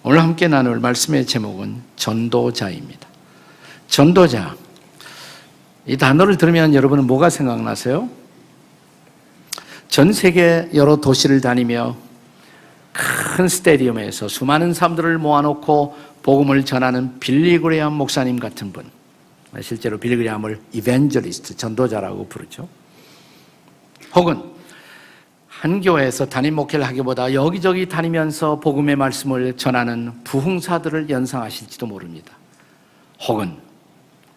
오늘 함께 나눌 말씀의 제목은 전도자입니다. 전도자. 이 단어를 들으면 여러분은 뭐가 생각나세요? 전 세계 여러 도시를 다니며 큰 스테디움에서 수많은 사람들을 모아놓고 복음을 전하는 빌리 그레이엄 목사님 같은 분. 실제로 빌리 그레이엄을 이벤저리스트, 전도자라고 부르죠. 혹은 한 교회에서 담임 목회를 하기보다 여기저기 다니면서 복음의 말씀을 전하는 부흥사들을 연상하실지도 모릅니다. 혹은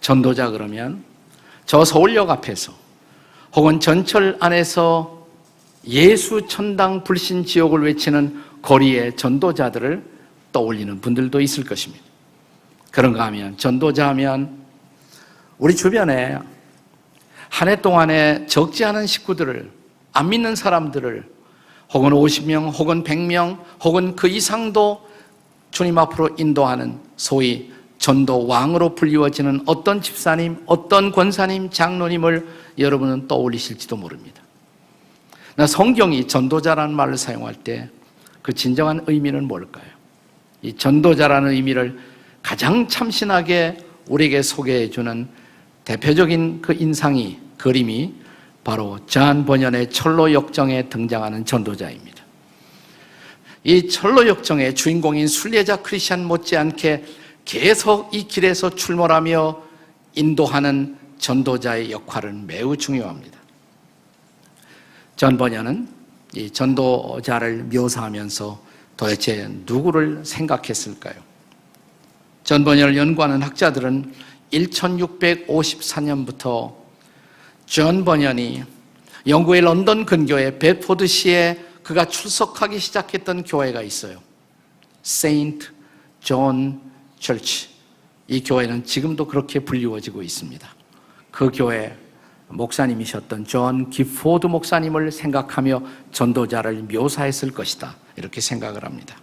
전도자 그러면 저 서울역 앞에서 혹은 전철 안에서 예수 천당 불신 지옥을 외치는 거리의 전도자들을 떠올리는 분들도 있을 것입니다. 그런가 하면 전도자 하면 우리 주변에 한 해 동안에 적지 않은 식구들을, 안 믿는 사람들을 혹은 50명 혹은 100명 혹은 그 이상도 주님 앞으로 인도하는 소위 전도왕으로 불리워지는 어떤 집사님, 어떤 권사님, 장로님을 여러분은 떠올리실지도 모릅니다. 성경이 전도자라는 말을 사용할 때 그 진정한 의미는 뭘까요? 이 전도자라는 의미를 가장 참신하게 우리에게 소개해 주는 대표적인 그 인상이, 그림이 바로 존 버년의 철로 역정에 등장하는 전도자입니다. 이 철로 역정의 주인공인 순례자 크리스찬 못지않게 계속 이 길에서 출몰하며 인도하는 전도자의 역할은 매우 중요합니다. 존 버년은 이 전도자를 묘사하면서 도대체 누구를 생각했을까요? 존 버년을 연구하는 학자들은 1654년부터 존 버년이 영국의 런던 근교의 베드포드시에 그가 출석하기 시작했던 교회가 있어요. 세인트 존 처치. 이 교회는 지금도 그렇게 불리워지고 있습니다. 그 교회 목사님이셨던 존 기포드 목사님을 생각하며 전도자를 묘사했을 것이다, 이렇게 생각을 합니다.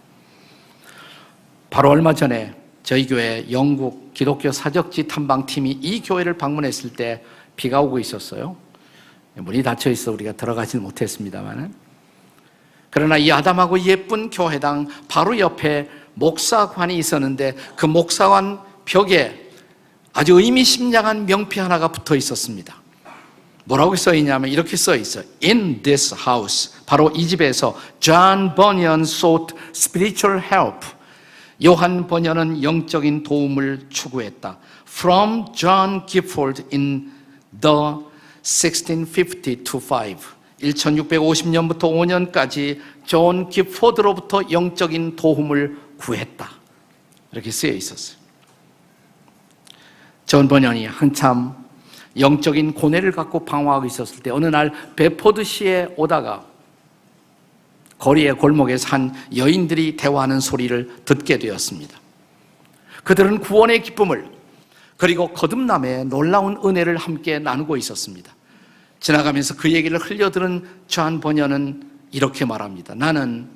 바로 얼마 전에 저희 교회 영국 기독교 사적지 탐방팀이 이 교회를 방문했을 때 비가 오고 있었어요. 문이 닫혀 있어 우리가 들어가지는 못했습니다만, 그러나 이 아담하고 예쁜 교회당 바로 옆에 목사관이 있었는데 그 목사관 벽에 아주 의미심장한 명피 하나가 붙어 있었습니다. 뭐라고 써 있냐면 이렇게 써 있어요. In this house, 바로 이 집에서 John Bunyan sought spiritual help. 요한 번연은 영적인 도움을 추구했다. From John Gifford in the 1650 to 5. 1650년부터 5년까지 존 기포드로부터 영적인 도움을 구했다. 이렇게 쓰여 있었어요. 존 번연이 한참 영적인 고뇌를 갖고 방황하고 있었을 때 어느 날 베포드시에 오다가 거리의 골목에서 한 여인들이 대화하는 소리를 듣게 되었습니다. 그들은 구원의 기쁨을 그리고 거듭남의 놀라운 은혜를 함께 나누고 있었습니다. 지나가면서 그 얘기를 흘려들은 존 버년은 이렇게 말합니다. 나는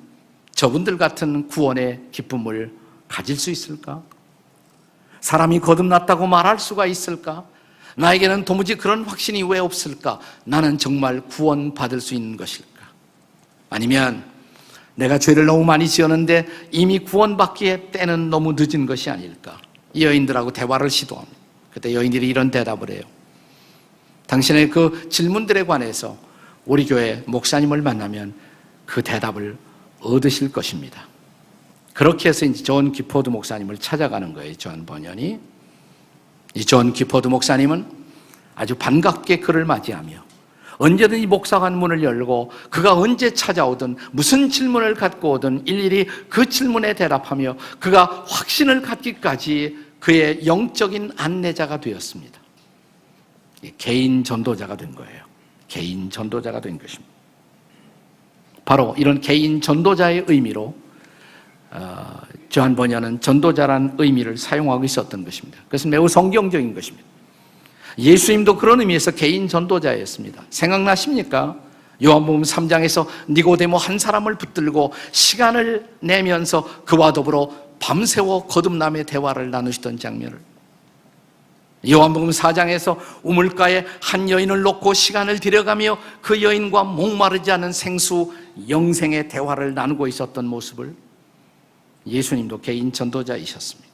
저분들 같은 구원의 기쁨을 가질 수 있을까? 사람이 거듭났다고 말할 수가 있을까? 나에게는 도무지 그런 확신이 왜 없을까? 나는 정말 구원받을 수 있는 것일까? 아니면 내가 죄를 너무 많이 지었는데 이미 구원받기에 때는 너무 늦은 것이 아닐까? 이 여인들하고 대화를 시도합니다. 그때 여인들이 이런 대답을 해요. 당신의 그 질문들에 관해서 우리 교회 목사님을 만나면 그 대답을 얻으실 것입니다. 그렇게 해서 이제 존 기포드 목사님을 찾아가는 거예요. 존 버년이. 이 존 기포드 목사님은 아주 반갑게 그를 맞이하며 언제든지 목사관 문을 열고 그가 언제 찾아오든 무슨 질문을 갖고 오든 일일이 그 질문에 대답하며 그가 확신을 갖기까지 그의 영적인 안내자가 되었습니다. 개인 전도자가 된 거예요. 개인 전도자가 된 것입니다. 바로 이런 개인 전도자의 의미로 존 버년은 전도자라는 의미를 사용하고 있었던 것입니다. 그것은 매우 성경적인 것입니다. 예수님도 그런 의미에서 개인 전도자였습니다. 생각나십니까? 요한복음 3장에서 니고데모 한 사람을 붙들고 시간을 내면서 그와 더불어 밤새워 거듭남의 대화를 나누시던 장면을, 요한복음 4장에서 우물가에 한 여인을 놓고 시간을 들여가며 그 여인과 목마르지 않은 생수 영생의 대화를 나누고 있었던 모습을, 예수님도 개인 전도자이셨습니다.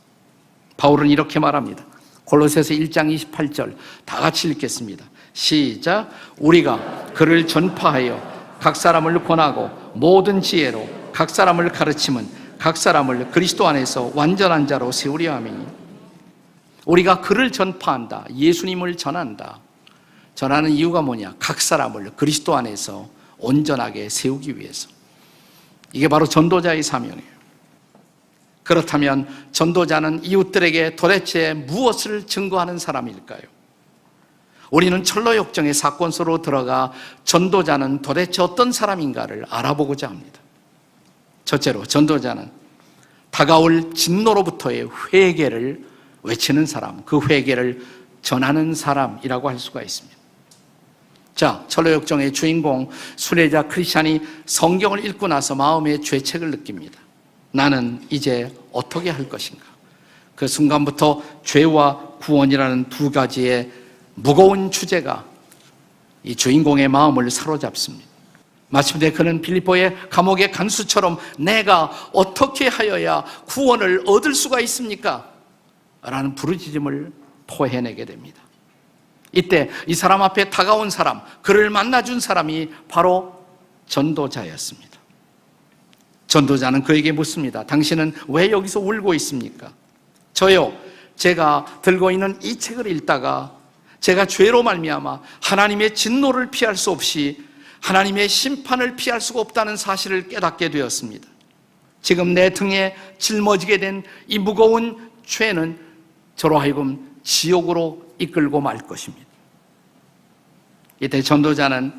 바울은 이렇게 말합니다. 골로새서 1장 28절 다 같이 읽겠습니다. 시작. 우리가 그를 전파하여 각 사람을 권하고 모든 지혜로 각 사람을 가르침은 각 사람을 그리스도 안에서 완전한 자로 세우려 함이니. 우리가 그를 전파한다. 예수님을 전한다. 전하는 이유가 뭐냐? 각 사람을 그리스도 안에서 온전하게 세우기 위해서. 이게 바로 전도자의 사명이에요. 그렇다면 전도자는 이웃들에게 도대체 무엇을 증거하는 사람일까요? 우리는 철로역정의 사건소로 들어가 전도자는 도대체 어떤 사람인가를 알아보고자 합니다. 첫째로, 전도자는 다가올 진노로부터의 회개를 외치는 사람, 그 회개를 전하는 사람이라고 할 수가 있습니다. 자, 철로역정의 주인공 순례자 크리스찬이 성경을 읽고 나서 마음의 죄책을 느낍니다. 나는 이제 어떻게 할 것인가? 그 순간부터 죄와 구원이라는 두 가지의 무거운 주제가 이 주인공의 마음을 사로잡습니다. 마침내 그는 빌립보의 감옥의 간수처럼 내가 어떻게 하여야 구원을 얻을 수가 있습니까? 라는 부르짖음을 토해내게 됩니다. 이때 이 사람 앞에 다가온 사람, 그를 만나준 사람이 바로 전도자였습니다. 전도자는 그에게 묻습니다. 당신은 왜 여기서 울고 있습니까? 저요, 제가 들고 있는 이 책을 읽다가 제가 죄로 말미암아 하나님의 진노를 피할 수 없이 하나님의 심판을 피할 수가 없다는 사실을 깨닫게 되었습니다. 지금 내 등에 짊어지게 된 이 무거운 죄는 저로 하여금 지옥으로 이끌고 말 것입니다. 이때 전도자는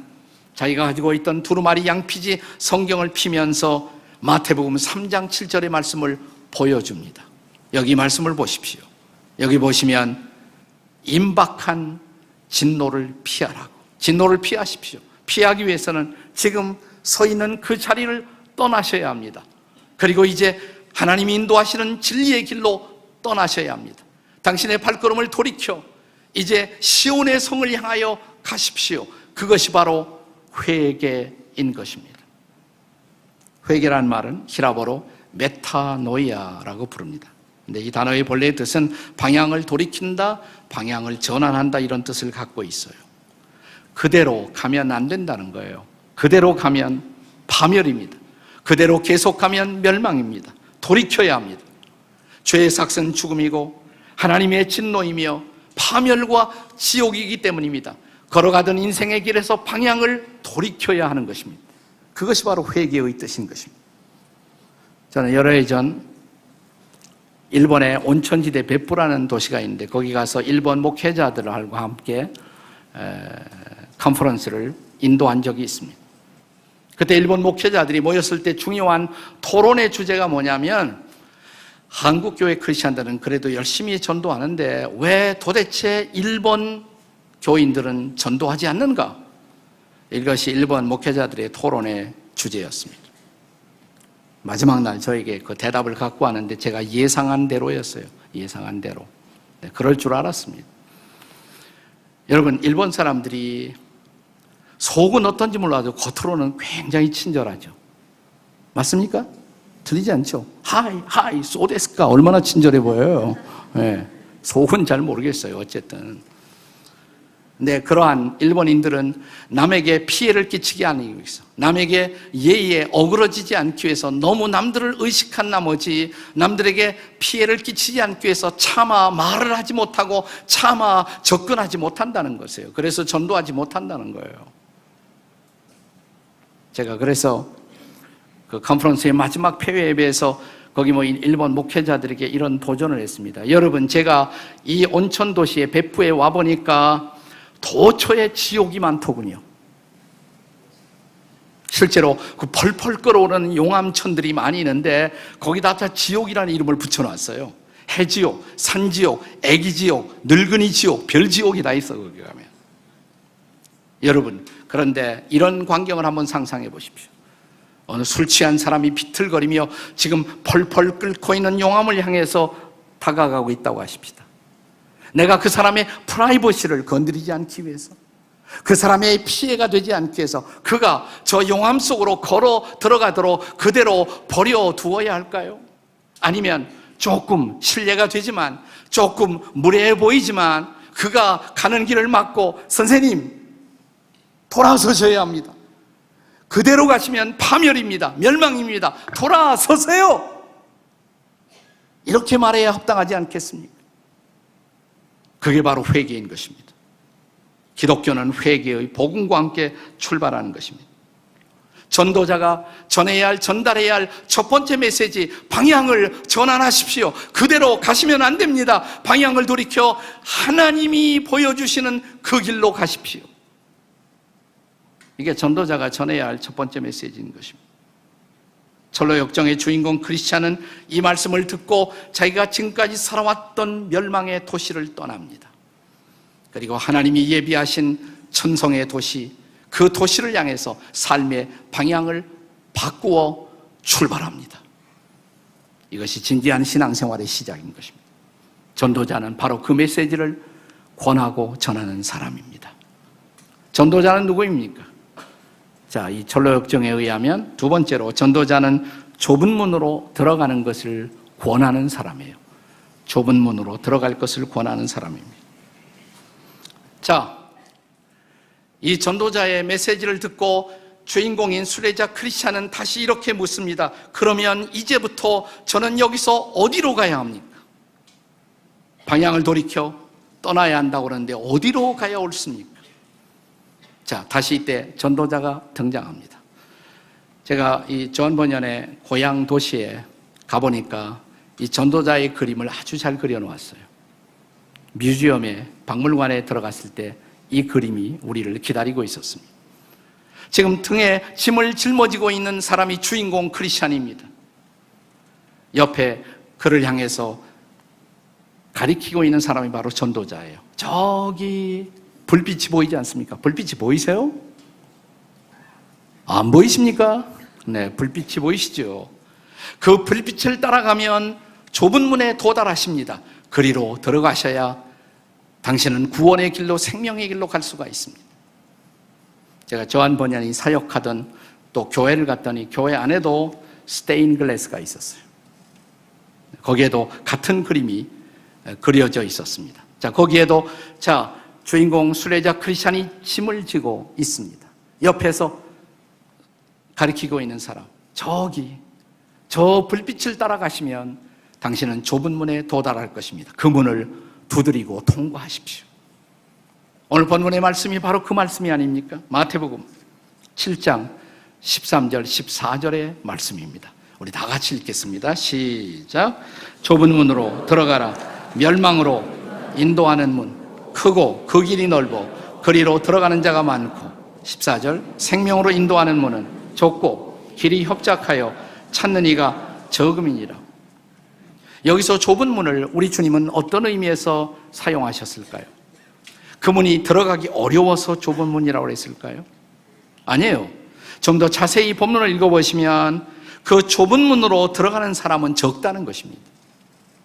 자기가 가지고 있던 두루마리 양피지 성경을 피면서 마태복음 3장 7절의 말씀을 보여줍니다. 여기 말씀을 보십시오. 여기 보시면 임박한 진노를 피하라고. 진노를 피하십시오. 피하기 위해서는 지금 서 있는 그 자리를 떠나셔야 합니다. 그리고 이제 하나님이 인도하시는 진리의 길로 떠나셔야 합니다. 당신의 발걸음을 돌이켜 이제 시온의 성을 향하여 가십시오. 그것이 바로 회개인 것입니다. 회개란 말은 히라보로 메타노이아라고 부릅니다. 근데 이 단어의 본래의 뜻은 방향을 돌이킨다, 방향을 전환한다 이런 뜻을 갖고 있어요. 그대로 가면 안 된다는 거예요. 그대로 가면 파멸입니다. 그대로 계속가면 멸망입니다. 돌이켜야 합니다. 죄의 삭은 죽음이고 하나님의 진노이며 파멸과 지옥이기 때문입니다. 걸어가던 인생의 길에서 방향을 돌이켜야 하는 것입니다. 그것이 바로 회개의 뜻인 것입니다. 저는 여러 해 전 일본의 온천지대 베푸라는 도시가 있는데 거기 가서 일본 목회자들과 함께 컨퍼런스를 인도한 적이 있습니다. 그때 일본 목회자들이 모였을 때 중요한 토론의 주제가 뭐냐면 한국 교회 크리스찬들은 그래도 열심히 전도하는데 왜 도대체 일본 교인들은 전도하지 않는가? 이것이 일본 목회자들의 토론의 주제였습니다. 마지막 날 저에게 그 대답을 갖고 왔는데 제가 예상한 대로였어요. 예상한 대로. 네, 그럴 줄 알았습니다. 여러분, 일본 사람들이 속은 어떤지 몰라도 겉으로는 굉장히 친절하죠. 맞습니까? 들리지 않죠? 하이, 소데스까 얼마나 친절해 보여요. 네, 속은 잘 모르겠어요. 어쨌든. 네, 그러한 일본인들은 남에게 피해를 끼치지 않기 위해서, 남에게 예의에 어그러지지 않기 위해서 너무 남들을 의식한 나머지 남들에게 피해를 끼치지 않기 위해서 차마 말을 하지 못하고 차마 접근하지 못한다는 것이에요. 그래서 전도하지 못한다는 거예요. 제가 그래서 그 컨퍼런스의 마지막 폐회 예배에서 거기 일본 목회자들에게 이런 도전을 했습니다. 여러분, 제가 이 온천 도시의 베푸에 와보니까 도처에 지옥이 많더군요. 실제로 그 펄펄 끓어오르는 용암천들이 많이 있는데 거기다 다 지옥이라는 이름을 붙여놨어요. 해지옥, 산지옥, 애기지옥, 늙은이 지옥, 별지옥이 다 있어 거기 가면. 여러분, 그런데 이런 광경을 한번 상상해 보십시오. 어느 술 취한 사람이 비틀거리며 지금 펄펄 끓고 있는 용암을 향해서 다가가고 있다고 하십시다. 내가 그 사람의 프라이버시를 건드리지 않기 위해서, 그 사람의 피해가 되지 않기 위해서 그가 저 용암 속으로 걸어 들어가도록 그대로 버려두어야 할까요? 아니면 조금 신뢰가 되지만, 조금 무례해 보이지만 그가 가는 길을 막고 선생님 돌아서셔야 합니다. 그대로 가시면 파멸입니다. 멸망입니다. 돌아서세요. 이렇게 말해야 합당하지 않겠습니까? 그게 바로 회개인 것입니다. 기독교는 회개의 복음과 함께 출발하는 것입니다. 전도자가 전해야 할, 전달해야 할 첫 번째 메시지, 방향을 전환하십시오. 그대로 가시면 안 됩니다. 방향을 돌이켜 하나님이 보여주시는 그 길로 가십시오. 이게 전도자가 전해야 할 첫 번째 메시지인 것입니다. 철로 역정의 주인공 크리스찬은 이 말씀을 듣고 자기가 지금까지 살아왔던 멸망의 도시를 떠납니다. 그리고 하나님이 예비하신 천성의 도시, 그 도시를 향해서 삶의 방향을 바꾸어 출발합니다. 이것이 진지한 신앙생활의 시작인 것입니다. 전도자는 바로 그 메시지를 권하고 전하는 사람입니다. 전도자는 누구입니까? 자, 이 철로 역정에 의하면 두 번째로 전도자는 좁은 문으로 들어가는 것을 권하는 사람이에요. 좁은 문으로 들어갈 것을 권하는 사람입니다. 자, 이 전도자의 메시지를 듣고 주인공인 순례자 크리스찬은 다시 이렇게 묻습니다. 그러면 이제부터 저는 여기서 어디로 가야 합니까? 방향을 돌이켜 떠나야 한다고 그러는데 어디로 가야 옳습니까? 자, 다시 이때 전도자가 등장합니다. 제가 이 존 버년의 고향 도시에 가보니까 이 전도자의 그림을 아주 잘 그려놓았어요. 뮤지엄에, 박물관에 들어갔을 때 이 그림이 우리를 기다리고 있었습니다. 지금 등에 짐을 짊어지고 있는 사람이 주인공 크리스찬입니다. 옆에 그를 향해서 가리키고 있는 사람이 바로 전도자예요. 저기 불빛이 보이지 않습니까? 불빛이 보이세요? 안 보이십니까? 네, 불빛이 보이시죠? 그 불빛을 따라가면 좁은 문에 도달하십니다. 그리로 들어가셔야 당신은 구원의 길로, 생명의 길로 갈 수가 있습니다. 제가 저한 번연이 사역하던 또 교회를 갔더니 교회 안에도 스테인 글래스가 있었어요. 거기에도 같은 그림이 그려져 있었습니다. 자, 거기에도 주인공 순례자 크리스찬이 짐을 지고 있습니다. 옆에서 가리키고 있는 사람, 저기 저 불빛을 따라가시면 당신은 좁은 문에 도달할 것입니다. 그 문을 두드리고 통과하십시오. 오늘 본문의 말씀이 바로 그 말씀이 아닙니까? 마태복음 7장 13절 14절의 말씀입니다. 우리 다 같이 읽겠습니다. 시작. 좁은 문으로 들어가라. 멸망으로 인도하는 문 크고 그 길이 넓어 그리로 들어가는 자가 많고. 14절. 생명으로 인도하는 문은 좁고 길이 협착하여 찾는 이가 적음이니라. 여기서 좁은 문을 우리 주님은 어떤 의미에서 사용하셨을까요? 그 문이 들어가기 어려워서 좁은 문이라고 했을까요? 아니에요. 좀 더 자세히 본문을 읽어보시면 그 좁은 문으로 들어가는 사람은 적다는 것입니다.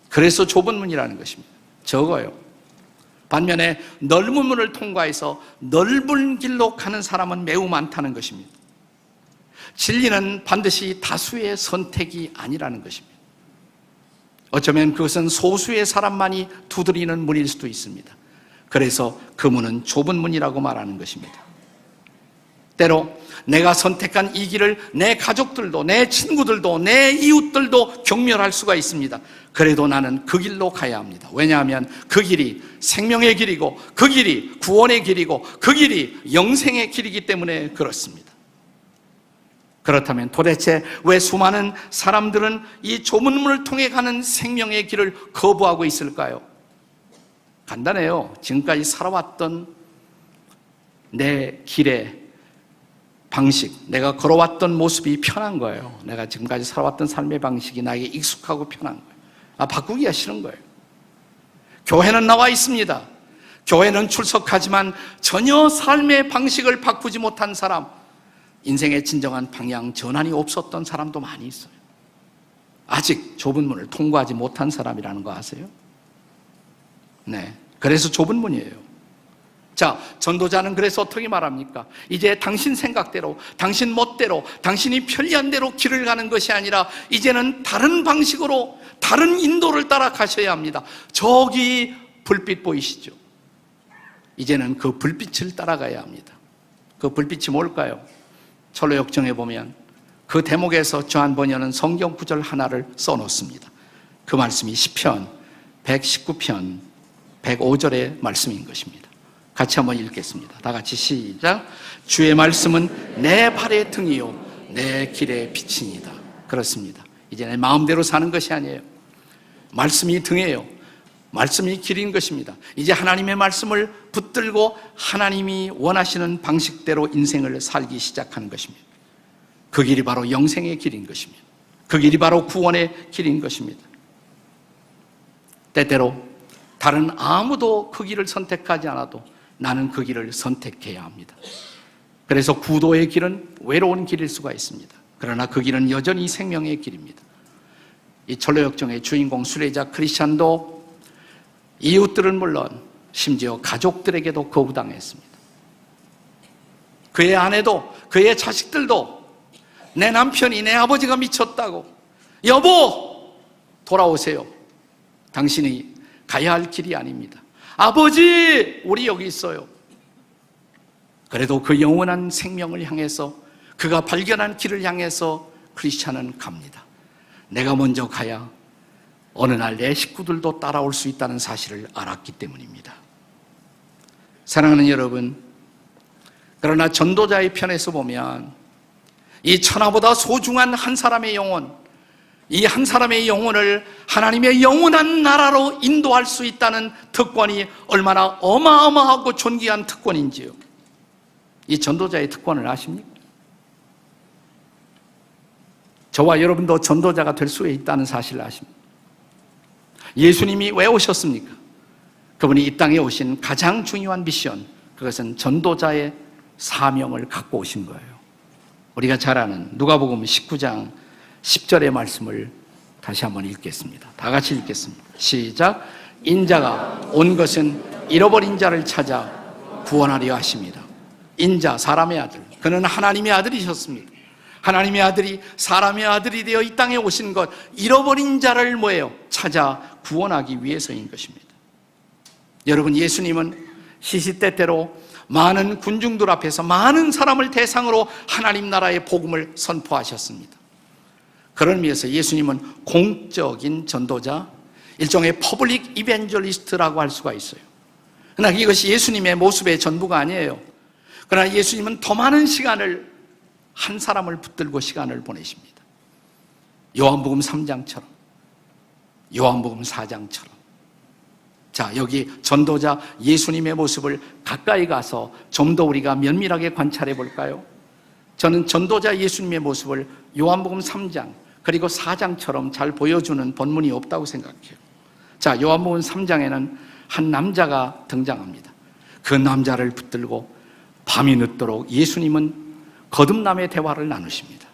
그래서 좁은 문이라는 것입니다. 적어요. 반면에 넓은 문을 통과해서 넓은 길로 가는 사람은 매우 많다는 것입니다. 진리는 반드시 다수의 선택이 아니라는 것입니다. 어쩌면 그것은 소수의 사람만이 두드리는 문일 수도 있습니다. 그래서 그 문은 좁은 문이라고 말하는 것입니다. 때로 내가 선택한 이 길을 내 가족들도, 내 친구들도, 내 이웃들도 경멸할 수가 있습니다. 그래도 나는 그 길로 가야 합니다. 왜냐하면 그 길이 생명의 길이고, 그 길이 구원의 길이고, 그 길이 영생의 길이기 때문에 그렇습니다. 그렇다면 도대체 왜 수많은 사람들은 이 좁은 문을 통해 가는 생명의 길을 거부하고 있을까요? 간단해요. 지금까지 살아왔던 내 길의 방식, 내가 걸어왔던 모습이 편한 거예요. 내가 지금까지 살아왔던 삶의 방식이 나에게 익숙하고 편한 거예요. 바꾸기가 싫은 거예요. 교회는 나와 있습니다. 교회는 출석하지만 전혀 삶의 방식을 바꾸지 못한 사람, 인생의 진정한 방향 전환이 없었던 사람도 많이 있어요. 아직 좁은 문을 통과하지 못한 사람이라는 거 아세요? 네, 그래서 좁은 문이에요. 자, 전도자는 그래서 어떻게 말합니까? 이제 당신 생각대로, 당신 멋대로, 당신이 편리한 대로 길을 가는 것이 아니라 이제는 다른 방식으로, 다른 인도를 따라 가셔야 합니다. 저기 불빛 보이시죠? 이제는 그 불빛을 따라가야 합니다. 그 불빛이 뭘까요? 철로역정에 보면 그 대목에서 조한 번연은 성경 구절 하나를 써놓습니다. 그 말씀이 시편 119편 105절의 말씀인 것입니다. 같이 한번 읽겠습니다. 다 같이 시작. 주의 말씀은 내 발의 등이요 내 길의 빛이니이다. 그렇습니다. 이제 내 마음대로 사는 것이 아니에요. 말씀이 등이에요. 말씀이 길인 것입니다. 이제 하나님의 말씀을 붙들고 하나님이 원하시는 방식대로 인생을 살기 시작하는 것입니다. 그 길이 바로 영생의 길인 것입니다. 그 길이 바로 구원의 길인 것입니다. 때때로 다른 아무도 그 길을 선택하지 않아도 나는 그 길을 선택해야 합니다. 그래서 구도의 길은 외로운 길일 수가 있습니다. 그러나 그 길은 여전히 생명의 길입니다. 이 철로역정의 주인공 수레자 크리스찬도 이웃들은 물론 심지어 가족들에게도 거부당했습니다. 그의 아내도 그의 자식들도 내 남편이 내 아버지가 미쳤다고, 여보 돌아오세요. 당신이 가야 할 길이 아닙니다. 아버지 우리 여기 있어요. 그래도 그 영원한 생명을 향해서, 그가 발견한 길을 향해서 크리스찬은 갑니다. 내가 먼저 가야 어느 날 내 식구들도 따라올 수 있다는 사실을 알았기 때문입니다. 사랑하는 여러분, 그러나 전도자의 편에서 보면 이 천하보다 소중한 한 사람의 영혼, 이 한 사람의 영혼을 하나님의 영원한 나라로 인도할 수 있다는 특권이 얼마나 어마어마하고 존귀한 특권인지요. 이 전도자의 특권을 아십니까? 저와 여러분도 전도자가 될 수 있다는 사실을 아십니까? 예수님이 왜 오셨습니까? 그분이 이 땅에 오신 가장 중요한 미션, 그것은 전도자의 사명을 갖고 오신 거예요. 우리가 잘 아는 누가복음 19장 10절의 말씀을 다시 한번 읽겠습니다. 다 같이 읽겠습니다. 시작. 인자가 온 것은 잃어버린 자를 찾아 구원하려 하십니다. 인자, 사람의 아들, 그는 하나님의 아들이셨습니다. 하나님의 아들이 사람의 아들이 되어 이 땅에 오신 것, 잃어버린 자를 뭐예요? 찾아 구원하기 위해서인 것입니다. 여러분, 예수님은 시시때때로 많은 군중들 앞에서 많은 사람을 대상으로 하나님 나라의 복음을 선포하셨습니다. 그런 의미에서 예수님은 공적인 전도자, 일종의 퍼블릭 이벤젤리스트라고 할 수가 있어요. 그러나 이것이 예수님의 모습의 전부가 아니에요. 그러나 예수님은 더 많은 시간을 한 사람을 붙들고 시간을 보내십니다. 요한복음 3장처럼, 요한복음 4장처럼. 자, 여기 전도자 예수님의 모습을 가까이 가서 좀 더 우리가 면밀하게 관찰해 볼까요? 저는 전도자 예수님의 모습을 요한복음 3장 그리고 4장처럼 잘 보여주는 본문이 없다고 생각해요. 자, 요한복음 3장에는 한 남자가 등장합니다. 그 남자를 붙들고 밤이 늦도록 예수님은 거듭남의 대화를 나누십니다.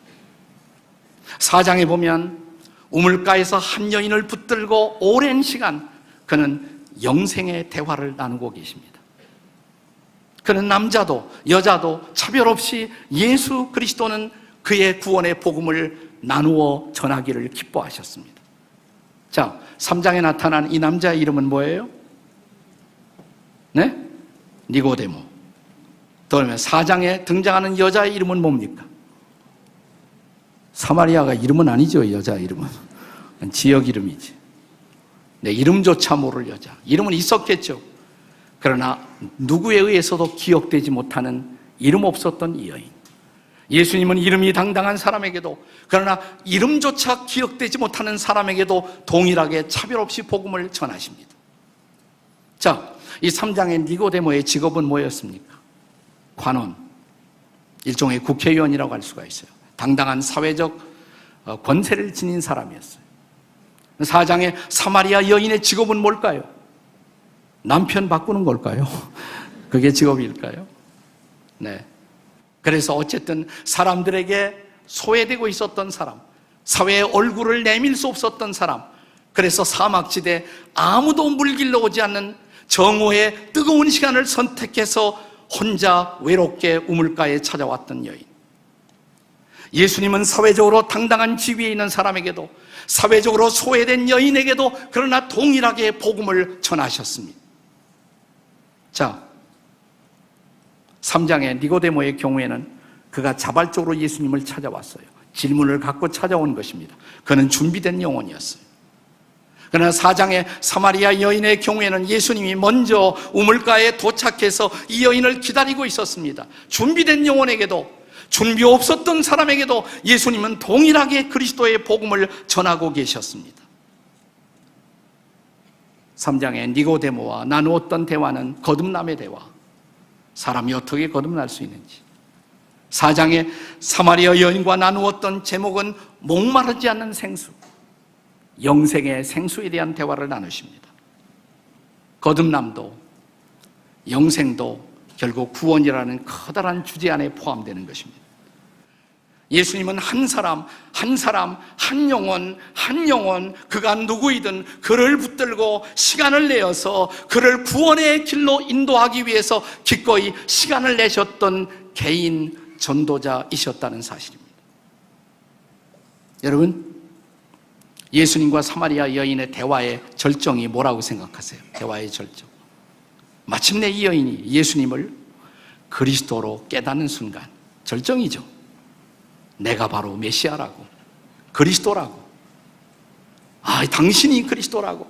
4장에 보면 우물가에서 한 여인을 붙들고 오랜 시간 그는 영생의 대화를 나누고 계십니다. 그는 남자도 여자도 차별 없이 예수 그리스도는 그의 구원의 복음을 나누어 전하기를 기뻐하셨습니다. 자, 3장에 나타난 이 남자의 이름은 뭐예요? 네? 니고데모. 그러면 4장에 등장하는 여자의 이름은 뭡니까? 사마리아가 이름은 아니죠. 여자 이름은 지역 이름이지. 내 이름조차 모를 여자. 이름은 있었겠죠. 그러나 누구에 의해서도 기억되지 못하는 이름 없었던 이 여인. 예수님은 이름이 당당한 사람에게도, 그러나 이름조차 기억되지 못하는 사람에게도 동일하게 차별 없이 복음을 전하십니다. 자, 이 3장의 니고데모의 직업은 뭐였습니까? 관원, 일종의 국회의원이라고 할 수가 있어요. 당당한 사회적 권세를 지닌 사람이었어요. 4장의 사마리아 여인의 직업은 뭘까요? 남편 바꾸는 걸까요? 그게 직업일까요? 네. 그래서 어쨌든 사람들에게 소외되고 있었던 사람, 사회의 얼굴을 내밀 수 없었던 사람, 그래서 사막지대 아무도 물길로 오지 않는 정오의 뜨거운 시간을 선택해서 혼자 외롭게 우물가에 찾아왔던 여인. 예수님은 사회적으로 당당한 지위에 있는 사람에게도, 사회적으로 소외된 여인에게도 그러나 동일하게 복음을 전하셨습니다. 자, 3장의 니고데모의 경우에는 그가 자발적으로 예수님을 찾아왔어요. 질문을 갖고 찾아온 것입니다. 그는 준비된 영혼이었어요. 그러나 4장의 사마리아 여인의 경우에는 예수님이 먼저 우물가에 도착해서 이 여인을 기다리고 있었습니다. 준비된 영혼에게도, 준비 없었던 사람에게도 예수님은 동일하게 그리스도의 복음을 전하고 계셨습니다. 3장의 니고데모와 나누었던 대화는 거듭남의 대화. 사람이 어떻게 거듭날 수 있는지. 4장의 사마리아 여인과 나누었던 제목은 목마르지 않는 생수. 영생의 생수에 대한 대화를 나누십니다. 거듭남도 영생도 결국 구원이라는 커다란 주제 안에 포함되는 것입니다. 예수님은 한 사람, 한 영혼, 그가 누구이든 그를 붙들고 시간을 내어서 그를 구원의 길로 인도하기 위해서 기꺼이 시간을 내셨던 개인 전도자이셨다는 사실입니다. 여러분, 예수님과 사마리아 여인의 대화의 절정이 뭐라고 생각하세요? 대화의 절정. 마침내 이 여인이 예수님을 그리스도로 깨닫는 순간, 절정이죠. 내가 바로 메시아라고, 그리스도라고, 당신이 그리스도라고,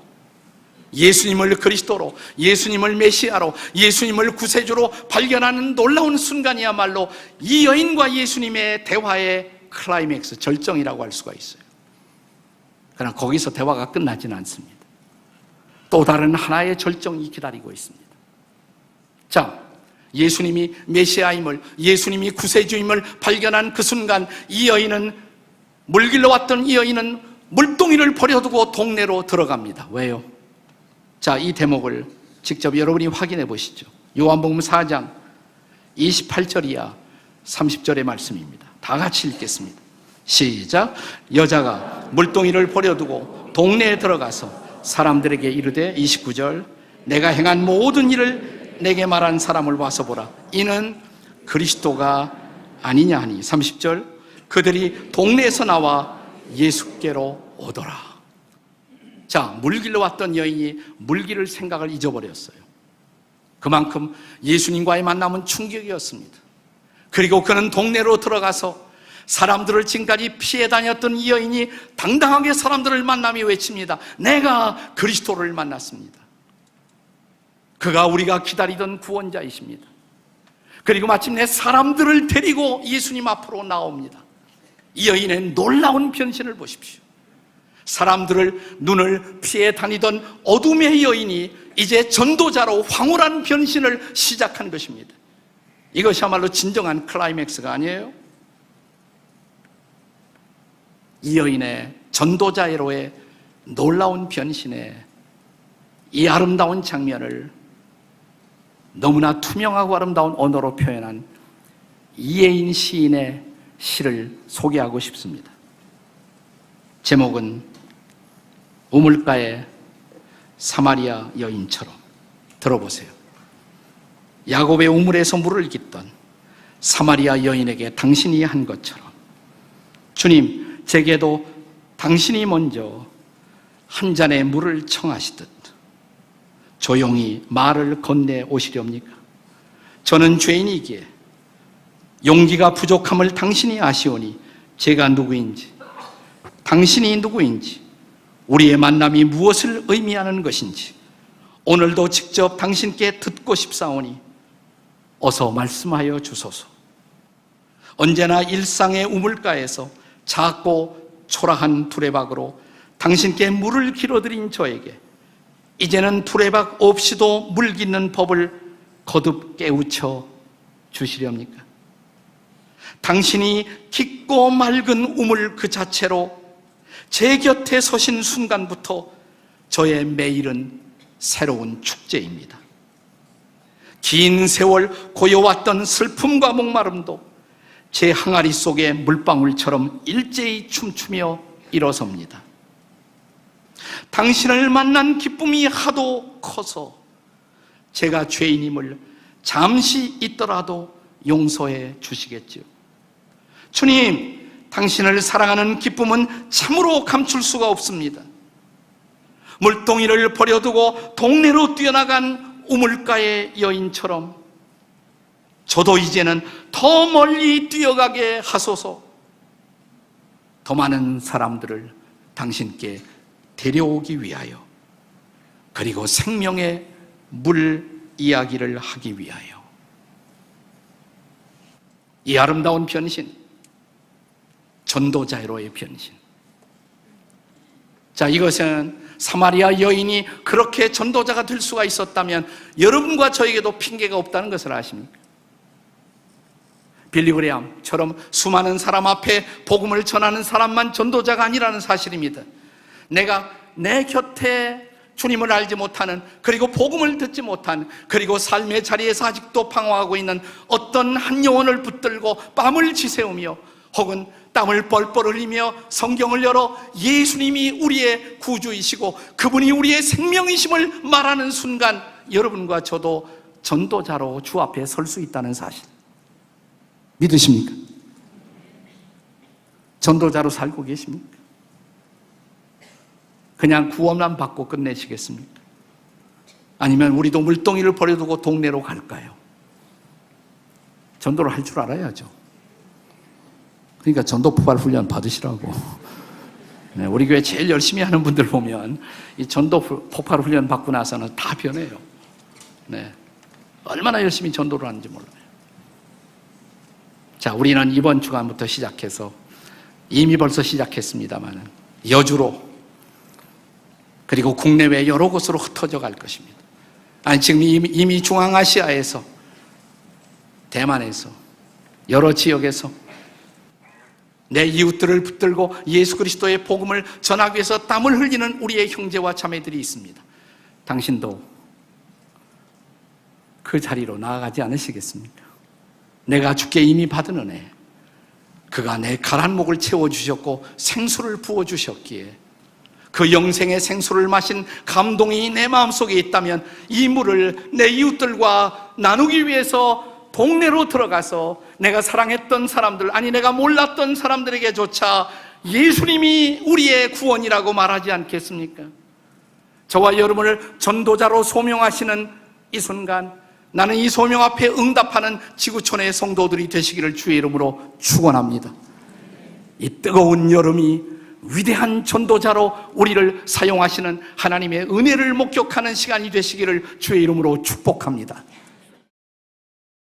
예수님을 그리스도로, 예수님을 메시아로, 예수님을 구세주로 발견하는 놀라운 순간이야말로 이 여인과 예수님의 대화의 클라이맥스, 절정이라고 할 수가 있어요. 그러나 거기서 대화가 끝나지는 않습니다. 또 다른 하나의 절정이 기다리고 있습니다. 자, 예수님이 메시아임을, 예수님이 구세주임을 발견한 그 순간 이 여인은, 물길로 왔던 이 여인은 물동이를 버려두고 동네로 들어갑니다. 왜요? 자, 이 대목을 직접 여러분이 확인해 보시죠. 요한복음 4장 28절 이하 30절의 말씀입니다. 다 같이 읽겠습니다. 시작. 여자가 물동이를 버려두고 동네에 들어가서 사람들에게 이르되, 29절, 내가 행한 모든 일을 내게 말한 사람을 와서 보라. 이는 그리스도가 아니냐 하니. 30절, 그들이 동네에서 나와 예수께로 오더라. 자, 물길로 왔던 여인이 물길을 생각을 잊어버렸어요. 그만큼 예수님과의 만남은 충격이었습니다. 그리고 그는 동네로 들어가서 사람들을 지금까지 피해 다녔던 이 여인이 당당하게 사람들을 만나며 외칩니다. 내가 그리스도를 만났습니다. 그가 우리가 기다리던 구원자이십니다. 그리고 마침내 사람들을 데리고 예수님 앞으로 나옵니다. 이 여인의 놀라운 변신을 보십시오. 사람들을 눈을 피해 다니던 어둠의 여인이 이제 전도자로 황홀한 변신을 시작한 것입니다. 이것이야말로 진정한 클라이맥스가 아니에요? 이 여인의 전도자로의 놀라운 변신의 이 아름다운 장면을 너무나 투명하고 아름다운 언어로 표현한 이혜인 시인의 시를 소개하고 싶습니다. 제목은 우물가의 사마리아 여인처럼. 들어보세요. 야곱의 우물에서 물을 깃던 사마리아 여인에게 당신이 한 것처럼 주님, 제게도 당신이 먼저 한 잔의 물을 청하시듯 조용히 말을 건네 오시렵니까? 저는 죄인이기에 용기가 부족함을 당신이 아시오니 제가 누구인지, 당신이 누구인지, 우리의 만남이 무엇을 의미하는 것인지 오늘도 직접 당신께 듣고 싶사오니 어서 말씀하여 주소서. 언제나 일상의 우물가에서 작고 초라한 두레박으로 당신께 물을 길어드린 저에게 이제는 두레박 없이도 물 깃는 법을 거듭 깨우쳐 주시렵니까? 당신이 깊고 맑은 우물 그 자체로 제 곁에 서신 순간부터 저의 매일은 새로운 축제입니다. 긴 세월 고여왔던 슬픔과 목마름도 제 항아리 속의 물방울처럼 일제히 춤추며 일어섭니다. 당신을 만난 기쁨이 하도 커서 제가 죄인임을 잠시 있더라도 용서해 주시겠지요. 주님, 당신을 사랑하는 기쁨은 참으로 감출 수가 없습니다. 물동이를 버려두고 동네로 뛰어나간 우물가의 여인처럼 저도 이제는 더 멀리 뛰어가게 하소서. 더 많은 사람들을 당신께 데려오기 위하여, 그리고 생명의 물 이야기를 하기 위하여. 이 아름다운 변신, 전도자로의 변신. 자, 이것은 사마리아 여인이 그렇게 전도자가 될 수가 있었다면 여러분과 저에게도 핑계가 없다는 것을 아십니까? 빌리 그레함처럼 수많은 사람 앞에 복음을 전하는 사람만 전도자가 아니라는 사실입니다. 내가 내 곁에 주님을 알지 못하는, 그리고 복음을 듣지 못한, 그리고 삶의 자리에서 아직도 방황하고 있는 어떤 한 영혼을 붙들고 뺨을 지새우며 혹은 땀을 뻘뻘 흘리며 성경을 열어 예수님이 우리의 구주이시고 그분이 우리의 생명이심을 말하는 순간 여러분과 저도 전도자로 주 앞에 설 수 있다는 사실 믿으십니까? 전도자로 살고 계십니까? 그냥 구원만 받고 끝내시겠습니까? 아니면 우리도 물동이를 버려두고 동네로 갈까요? 전도를 할 줄 알아야죠. 그러니까 전도 포괄 훈련 받으시라고. 네, 우리 교회 제일 열심히 하는 분들 보면 이 전도 포괄 훈련 받고 나서는 다 변해요. 네, 얼마나 열심히 전도를 하는지 몰라요. 자, 우리는 이번 주간부터 시작해서 이미 벌써 시작했습니다만 여주로, 그리고 국내외 여러 곳으로 흩어져 갈 것입니다. 아니, 지금 이미 중앙아시아에서, 대만에서, 여러 지역에서 내 이웃들을 붙들고 예수 그리스도의 복음을 전하기 위해서 땀을 흘리는 우리의 형제와 자매들이 있습니다. 당신도 그 자리로 나아가지 않으시겠습니까? 내가 주께 이미 받은 은혜, 그가 내 가란 목을 채워주셨고 생수를 부어주셨기에 그 영생의 생수를 마신 감동이 내 마음속에 있다면 이 물을 내 이웃들과 나누기 위해서 동네로 들어가서 내가 사랑했던 사람들, 아니 내가 몰랐던 사람들에게조차 예수님이 우리의 구원이라고 말하지 않겠습니까? 저와 여러분을 전도자로 소명하시는 이 순간, 나는 이 소명 앞에 응답하는 지구촌의 성도들이 되시기를 주의 이름으로 축원합니다. 이 뜨거운 여름이 위대한 전도자로 우리를 사용하시는 하나님의 은혜를 목격하는 시간이 되시기를 주의 이름으로 축복합니다.